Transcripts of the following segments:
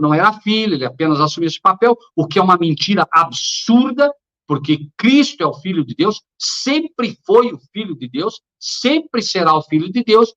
não era filho, ele apenas assumiu esse papel, o que é uma mentira absurda, porque Cristo é o Filho de Deus, sempre foi o Filho de Deus, sempre será o Filho de Deus,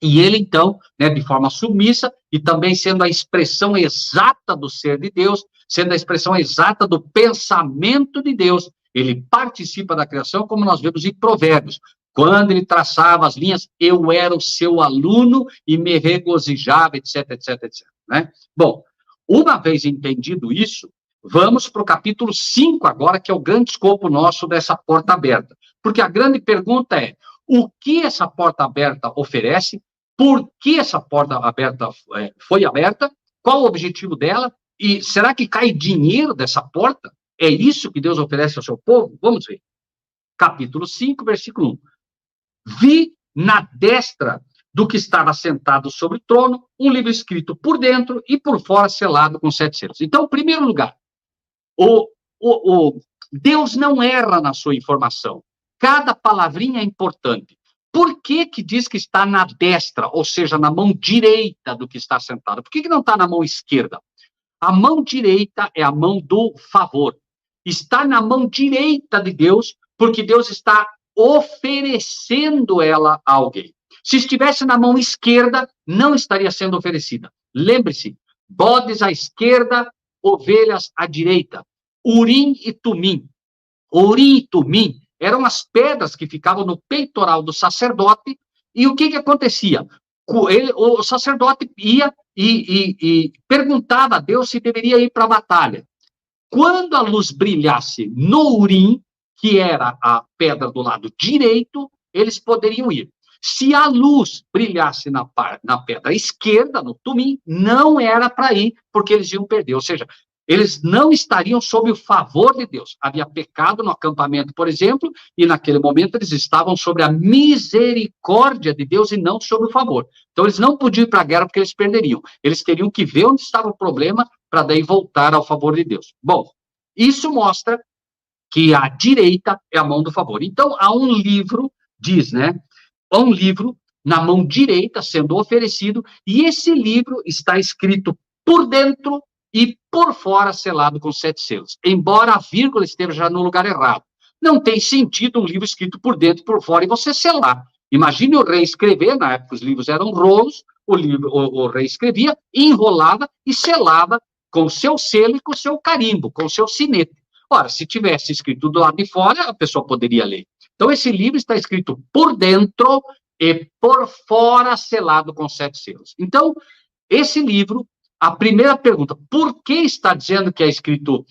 e ele, então, né, de forma submissa, e também sendo a expressão exata do ser de Deus, sendo a expressão exata do pensamento de Deus, ele participa da criação, como nós vemos em Provérbios. Quando ele traçava as linhas, eu era o seu aluno e me regozijava, etc, etc, etc. Né? Bom, uma vez entendido isso, vamos para o capítulo 5 agora, que é o grande escopo nosso dessa porta aberta. Porque a grande pergunta é, o que essa porta aberta oferece? Por que essa porta aberta foi aberta? Qual o objetivo dela? E será que cai dinheiro dessa porta? É isso que Deus oferece ao seu povo? Vamos ver. Capítulo 5, versículo 1. Vi na destra do que estava sentado sobre o trono um livro escrito por dentro e por fora selado com 7 selos. Então, em primeiro lugar, Deus não erra na sua informação. Cada palavrinha é importante. Por que que diz que está na destra, ou seja, na mão direita do que está sentado? Por que não está na mão esquerda? A mão direita é a mão do favor. Está na mão direita de Deus, porque Deus está oferecendo ela a alguém. Se estivesse na mão esquerda, não estaria sendo oferecida. Lembre-se, bodes à esquerda, ovelhas à direita. Urim e Tumim. Urim e Tumim eram as pedras que ficavam no peitoral do sacerdote, e o que acontecia? O sacerdote ia e perguntava a Deus se deveria ir para a batalha. Quando a luz brilhasse no Urim, que era a pedra do lado direito, eles poderiam ir. Se a luz brilhasse na pedra esquerda, no Tumim, não era para ir, porque eles iam perder. Ou seja, eles não estariam sob o favor de Deus. Havia pecado no acampamento, por exemplo, e naquele momento eles estavam sobre a misericórdia de Deus e não sob o favor. Então eles não podiam ir para a guerra porque eles perderiam. Eles teriam que ver onde estava o problema para daí voltar ao favor de Deus. Bom, isso mostra que a direita é a mão do favor. Então há um livro, diz, né? Há um livro na mão direita sendo oferecido, e esse livro está escrito por dentro e por fora selado com 7 selos, embora a vírgula esteja no lugar errado. Não tem sentido um livro escrito por dentro e por fora e você selar. Imagine o rei escrever, na época os livros eram rolos, o rei escrevia, enrolava e selava com o seu selo e com o seu carimbo, com o seu sinete. Ora, se tivesse escrito do lado de fora, a pessoa poderia ler. Então, esse livro está escrito por dentro e por fora selado com 7 selos. Então, esse livro, a primeira pergunta, por que está dizendo que é escrito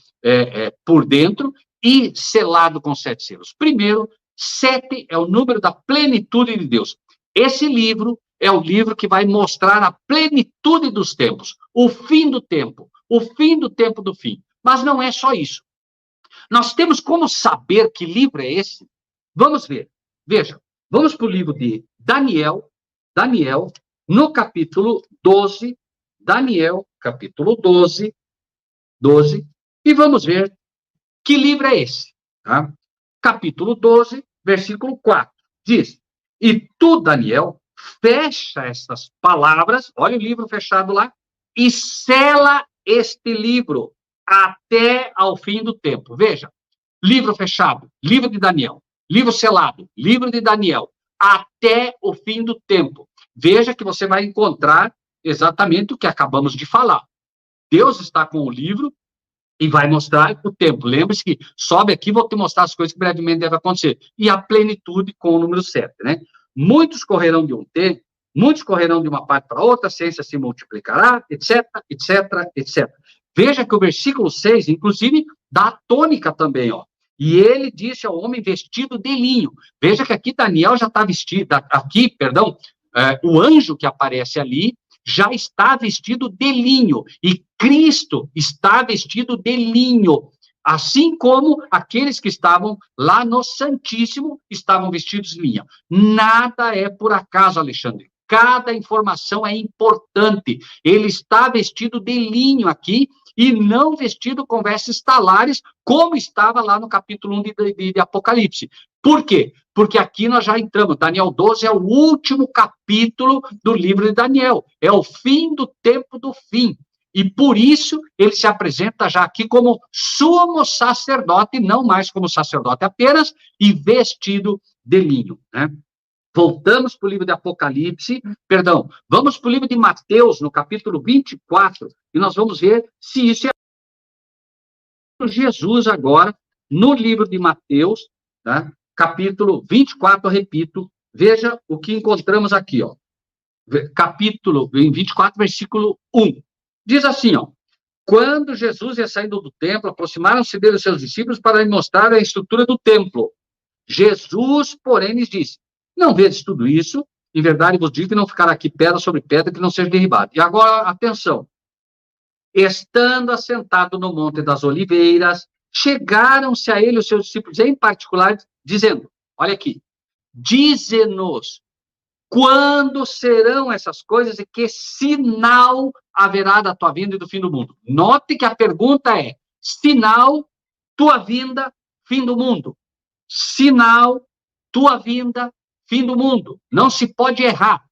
por dentro e selado com 7 selos? Primeiro, 7 é o número da plenitude de Deus. Esse livro é o livro que vai mostrar a plenitude dos tempos, o fim do tempo do fim. Mas não é só isso. Nós temos como saber que livro é esse? Vamos ver. Veja, vamos para o livro de Daniel, no capítulo 12, Daniel, capítulo 12, e vamos ver que livro é esse. Tá? Capítulo 12, versículo 4, diz, e tu, Daniel, fecha essas palavras, olha o livro fechado lá, e sela este livro até ao fim do tempo. Veja, livro fechado, livro de Daniel, livro selado, livro de Daniel, até o fim do tempo. Veja que você vai encontrar exatamente o que acabamos de falar. Deus está com o livro e vai mostrar o tempo. Lembre-se que sobe aqui, vou te mostrar as coisas que brevemente devem acontecer. E a plenitude com o número 7, né? Muitos correrão de um tempo, muitos correrão de uma parte para outra, a ciência se multiplicará, etc, etc, etc. Veja que o versículo 6, inclusive, dá a tônica também, ó. E ele disse ao homem vestido de linho. Veja que aqui Daniel já está vestido, o anjo que aparece ali já está vestido de linho, e Cristo está vestido de linho, assim como aqueles que estavam lá no Santíssimo estavam vestidos de linho. Nada é por acaso, Alexandre. Cada informação é importante. Ele está vestido de linho aqui, e não vestido com vestes talares, como estava lá no capítulo 1 de Apocalipse. Por quê? Porque aqui nós já entramos, Daniel 12 é o último capítulo do livro de Daniel, é o fim do tempo do fim. E por isso ele se apresenta já aqui como sumo sacerdote, não mais como sacerdote apenas, e vestido de linho, né? Voltamos para o livro de Apocalipse, perdão, vamos para o livro de Mateus, no capítulo 24, e nós vamos ver se isso é Jesus agora, no livro de Mateus, tá? Capítulo 24, repito, veja o que encontramos aqui, ó. Capítulo 24, versículo 1. Diz assim, ó: quando Jesus ia saindo do templo, aproximaram-se dele os seus discípulos para lhe mostrar a estrutura do templo. Jesus, porém, lhes disse: não vedes tudo isso? Em verdade vos digo que não ficará aqui pedra sobre pedra que não seja derribada. E agora, atenção. Estando assentado no Monte das Oliveiras, chegaram-se a ele os seus discípulos em particular, dizendo, olha aqui, dize-nos quando serão essas coisas e que sinal haverá da tua vinda e do fim do mundo. Note que a pergunta é, sinal, tua vinda, fim do mundo. Sinal, tua vinda, fim do mundo. Não se pode errar.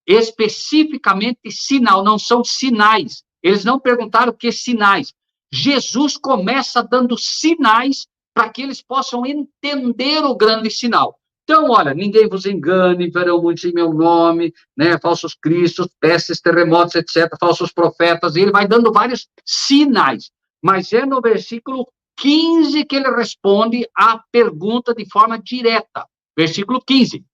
Especificamente sinal, não são sinais. Eles não perguntaram que sinais. Jesus começa dando sinais para que eles possam entender o grande sinal. Então, olha, ninguém vos engane, verão muitos em meu nome, né, falsos cristos, pestes, terremotos, etc., falsos profetas, e ele vai dando vários sinais. Mas é no versículo 15 que ele responde à pergunta de forma direta. Versículo 15.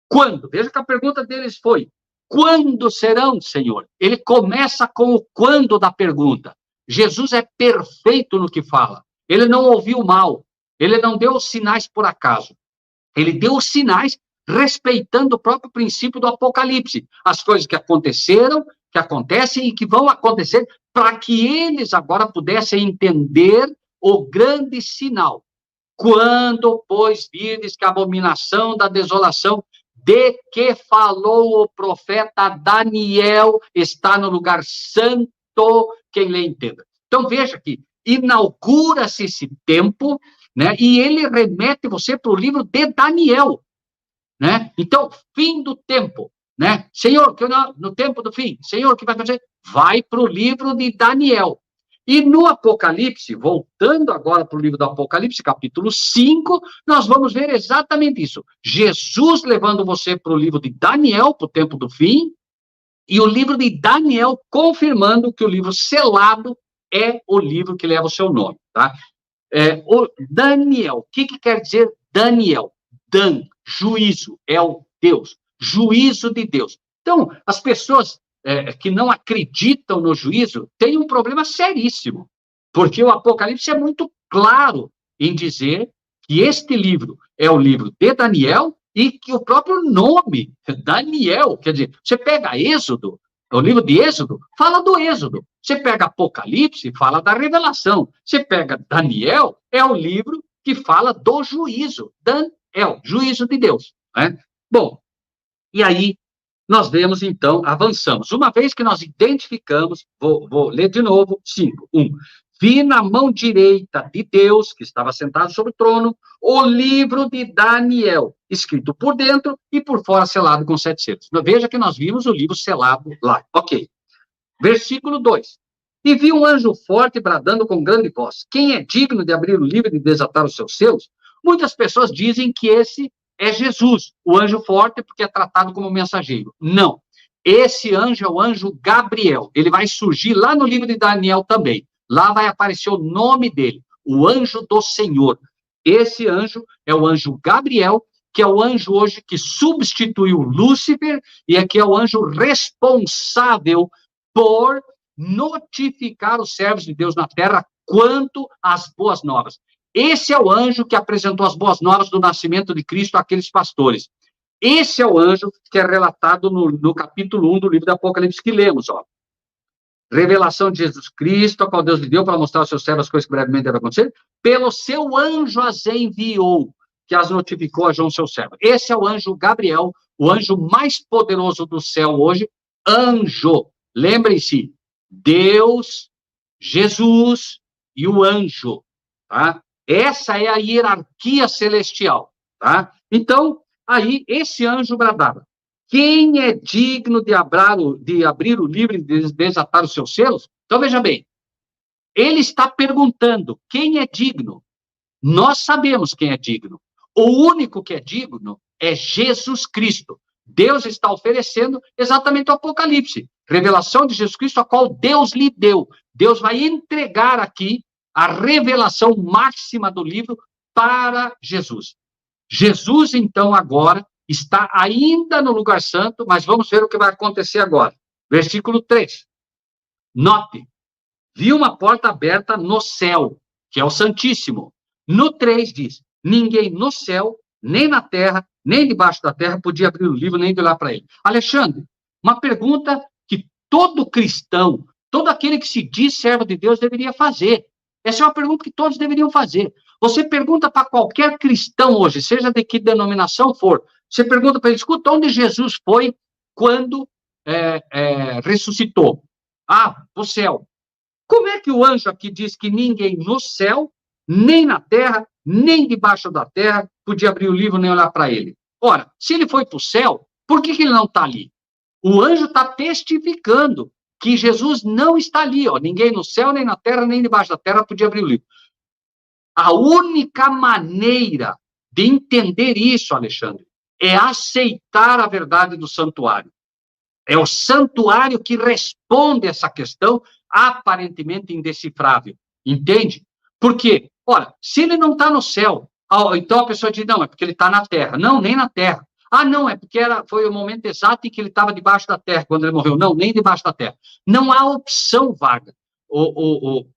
Quando? Veja que a pergunta deles foi, quando serão, Senhor? Ele começa com o quando da pergunta. Jesus é perfeito no que fala. Ele não ouviu mal. Ele não deu os sinais por acaso. Ele deu os sinais respeitando o próprio princípio do Apocalipse. As coisas que aconteceram, que acontecem e que vão acontecer, para que eles agora pudessem entender o grande sinal. Quando, pois, virdes que a abominação da desolação de que falou o profeta Daniel está no lugar santo, quem lê entenda. Então, veja que inaugura-se esse tempo, né, e ele remete você para o livro de Daniel, né? Então, fim do tempo, né? Senhor, que no tempo do fim, Senhor, o que vai fazer? Vai para o livro de Daniel. E no Apocalipse, voltando agora para o livro do Apocalipse, capítulo 5, nós vamos ver exatamente isso. Jesus levando você para o livro de Daniel, para o tempo do fim, e o livro de Daniel confirmando que o livro selado é o livro que leva o seu nome, tá? O Daniel, o que quer dizer Daniel? Dan, juízo, é o Deus, juízo de Deus. Então, as pessoas que não acreditam no juízo têm um problema seríssimo, porque o Apocalipse é muito claro em dizer que este livro é o livro de Daniel e que o próprio nome, Daniel, quer dizer, você pega Êxodo, o livro de Êxodo, fala do Êxodo. Você pega Apocalipse, fala da revelação. Você pega Daniel, é o livro que fala do juízo. Daniel, juízo de Deus, né? Bom, e aí nós vemos, então, avançamos. Uma vez que nós identificamos, vou ler de novo, 5. 1. Vi na mão direita de Deus, que estava sentado sobre o trono, o livro de Daniel, escrito por dentro e por fora selado com 7 selos. Veja que nós vimos o livro selado lá. Ok. Versículo 2. E vi um anjo forte bradando com grande voz. Quem é digno de abrir o livro e de desatar os seus selos? Muitas pessoas dizem que esse é Jesus, o anjo forte, porque é tratado como mensageiro. Não. Esse anjo é o anjo Gabriel. Ele vai surgir lá no livro de Daniel também. Lá vai aparecer o nome dele, o anjo do Senhor. Esse anjo é o anjo Gabriel, que é o anjo hoje que substituiu Lúcifer e é que é o anjo responsável por notificar os servos de Deus na terra quanto às boas novas. Esse é o anjo que apresentou as boas novas do nascimento de Cristo àqueles pastores. Esse é o anjo que é relatado no capítulo 1 do livro do Apocalipse que lemos, ó. Revelação de Jesus Cristo, a qual Deus lhe deu para mostrar aos seus servos as coisas que brevemente devem acontecer, pelo seu anjo as enviou, que as notificou a João, seu servo. Esse é o anjo Gabriel, o anjo mais poderoso do céu hoje, anjo. Lembrem-se, Deus, Jesus e o anjo, tá? Essa é a hierarquia celestial, tá? Então, aí, esse anjo bradava. Quem é digno de abrir o livro e desatar os seus selos? Então, veja bem, ele está perguntando quem é digno. Nós sabemos quem é digno. O único que é digno é Jesus Cristo. Deus está oferecendo exatamente o Apocalipse, revelação de Jesus Cristo, a qual Deus lhe deu. Deus vai entregar aqui a revelação máxima do livro para Jesus. Jesus, então, agora, está ainda no lugar santo, mas vamos ver o que vai acontecer agora. Versículo 3. Note, vi uma porta aberta no céu, que é o Santíssimo. No 3 diz, ninguém no céu, nem na terra, nem debaixo da terra podia abrir o livro, nem de olhar para ele. Alexandre, uma pergunta que todo cristão, todo aquele que se diz servo de Deus deveria fazer. Essa é uma pergunta que todos deveriam fazer. Você pergunta para qualquer cristão hoje, seja de que denominação for, você pergunta para ele, escuta, onde Jesus foi quando ressuscitou? Ah, o céu. Como é que o anjo aqui diz que ninguém no céu, nem na terra, nem debaixo da terra, podia abrir o livro nem olhar para ele? Ora, se ele foi para o céu, por que ele não está ali? O anjo está testificando que Jesus não está ali, ó. Ninguém no céu, nem na terra, nem debaixo da terra podia abrir o livro. A única maneira de entender isso, Alexandre, é aceitar a verdade do santuário. É o santuário que responde essa questão aparentemente indecifrável. Entende? Por quê? Ora, se ele não está no céu, então a pessoa diz, não, é porque ele está na terra. Não, nem na terra. Ah, não, é porque foi o momento exato em que ele estava debaixo da terra, quando ele morreu. Não, nem debaixo da terra. Não há opção vaga.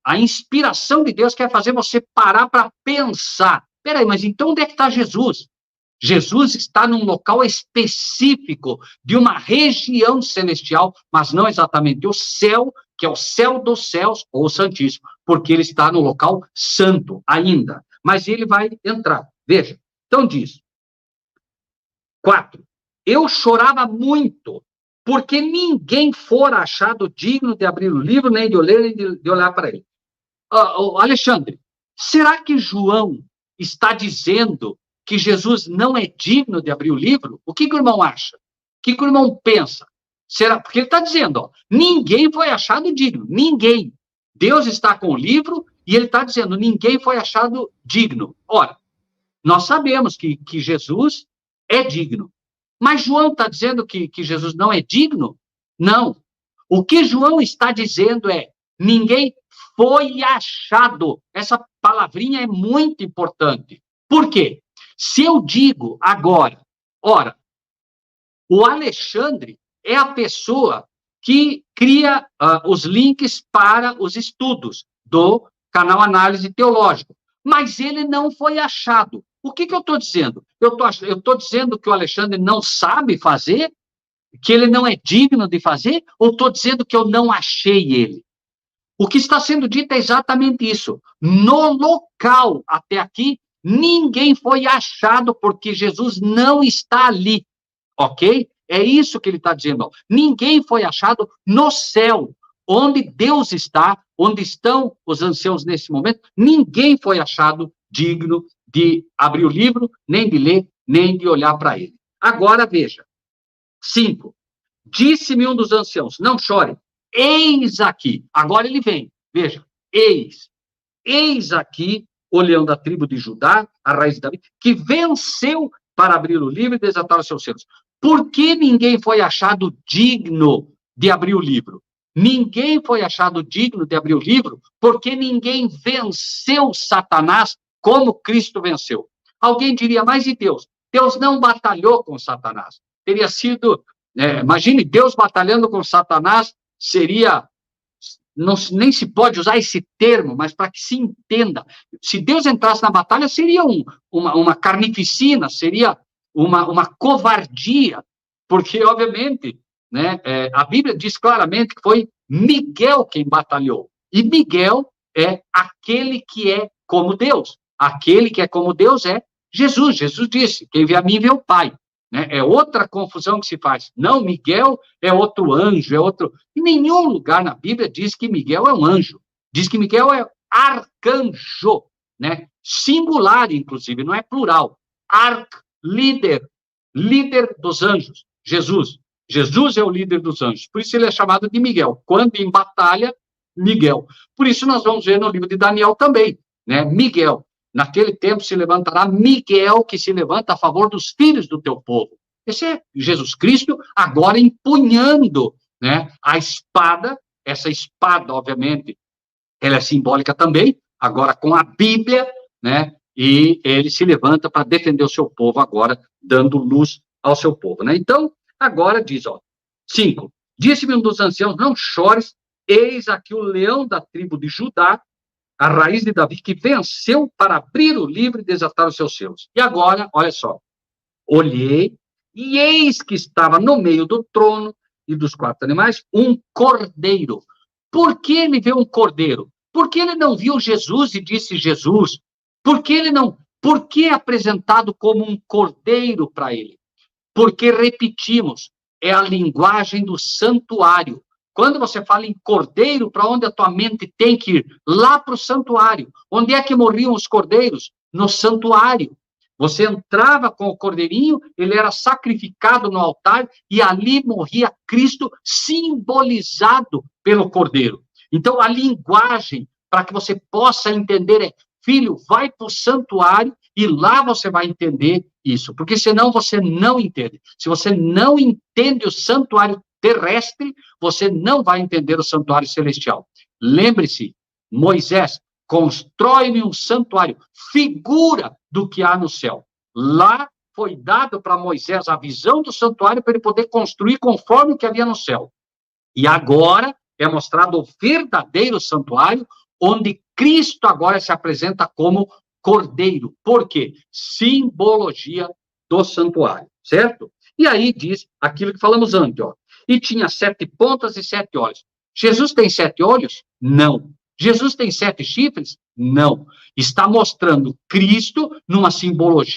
A inspiração de Deus quer fazer você parar para pensar. Peraí, mas então onde é que está Jesus? Jesus está num local específico de uma região celestial, mas não exatamente o céu, que é o céu dos céus, ou o Santíssimo, porque ele está no local santo ainda. Mas ele vai entrar. Veja, então diz, 4. Eu chorava muito, porque ninguém fora achado digno de abrir o livro, nem de ler, nem de olhar para ele. Alexandre, será que João está dizendo que Jesus não é digno de abrir o livro? O que o irmão acha? O que o irmão pensa? Será? Porque ele está dizendo, ó, ninguém foi achado digno, ninguém. Deus está com o livro e ele está dizendo, ninguém foi achado digno. Ora, nós sabemos que Jesus é digno. Mas João está dizendo que Jesus não é digno? Não. O que João está dizendo é, ninguém foi achado. Essa palavrinha é muito importante. Por quê? Se eu digo agora, ora, o Alexandre é a pessoa que cria os links para os estudos do canal Análise Teológica, mas ele não foi achado. O que eu estou dizendo? Eu estou dizendo que o Alexandre não sabe fazer, que ele não é digno de fazer, ou estou dizendo que eu não achei ele? O que está sendo dito é exatamente isso. No local, até aqui, ninguém foi achado porque Jesus não está ali, ok? É isso que ele está dizendo. Ó. Ninguém foi achado no céu, onde Deus está, onde estão os anciãos nesse momento. Ninguém foi achado digno de abrir o livro, nem de ler, nem de olhar para ele. Agora, veja. 5. Disse-me um dos anciãos, não chore, eis aqui. Agora ele vem, veja, eis aqui o leão da tribo de Judá, a raiz de Davi, que venceu para abrir o livro e desatar os seus selos. Por que ninguém foi achado digno de abrir o livro? Ninguém foi achado digno de abrir o livro porque ninguém venceu Satanás como Cristo venceu. Alguém diria, mas e Deus? Deus não batalhou com Satanás. Teria sido, imagine, Deus batalhando com Satanás seria, não, nem se pode usar esse termo, mas para que se entenda, se Deus entrasse na batalha, seria uma carnificina, seria uma covardia, porque, obviamente, né, a Bíblia diz claramente que foi Miguel quem batalhou, e Miguel é aquele que é como Deus. Aquele que é como Deus é Jesus. Jesus disse, quem vê a mim vê o Pai. Né? É outra confusão que se faz. Não, Miguel é outro anjo, é outro... Em nenhum lugar na Bíblia diz que Miguel é um anjo. Diz que Miguel é arcanjo, né? Singular, inclusive, não é plural. Líder dos anjos. Jesus é o líder dos anjos. Por isso ele é chamado de Miguel. Quando em batalha, Miguel. Por isso nós vamos ver no livro de Daniel também, né? Miguel. Naquele tempo se levantará Miguel, que se levanta a favor dos filhos do teu povo. Esse é Jesus Cristo, agora empunhando, né, a espada. Essa espada, obviamente, ela é simbólica também, agora com a Bíblia, né? E ele se levanta para defender o seu povo agora, dando luz ao seu povo, né? Então, agora diz, 5. Disse-me um dos anciãos, não chores, eis aqui o leão da tribo de Judá, a raiz de Davi, que venceu para abrir o livro e desatar os seus selos. E agora, olha só, olhei, e eis que estava no meio do trono e dos 4 animais um cordeiro. Por que ele vê um cordeiro? Por que ele não viu Jesus e disse Jesus? Por que ele não... Por que é apresentado como um cordeiro para ele? Porque, repetimos, é a linguagem do santuário. Quando você fala em cordeiro, para onde a tua mente tem que ir? Lá para o santuário. Onde é que morriam os cordeiros? No santuário. Você entrava com o cordeirinho, ele era sacrificado no altar e ali morria Cristo, simbolizado pelo cordeiro. Então, a linguagem, para que você possa entender, é: filho, vai para o santuário e lá você vai entender isso, porque senão você não entende. Se você não entende o santuário terrestre, você não vai entender o santuário celestial. Lembre-se, Moisés, constrói-me um santuário, figura do que há no céu. Lá foi dado para Moisés a visão do santuário para ele poder construir conforme o que havia no céu. E agora é mostrado o verdadeiro santuário, onde Cristo agora se apresenta como cordeiro. Por quê? Simbologia do santuário, certo? E aí diz aquilo que falamos antes, e tinha 7 pontas e 7 olhos. Jesus tem 7 olhos? Não. Jesus tem 7 chifres? Não. Está mostrando Cristo numa simbologia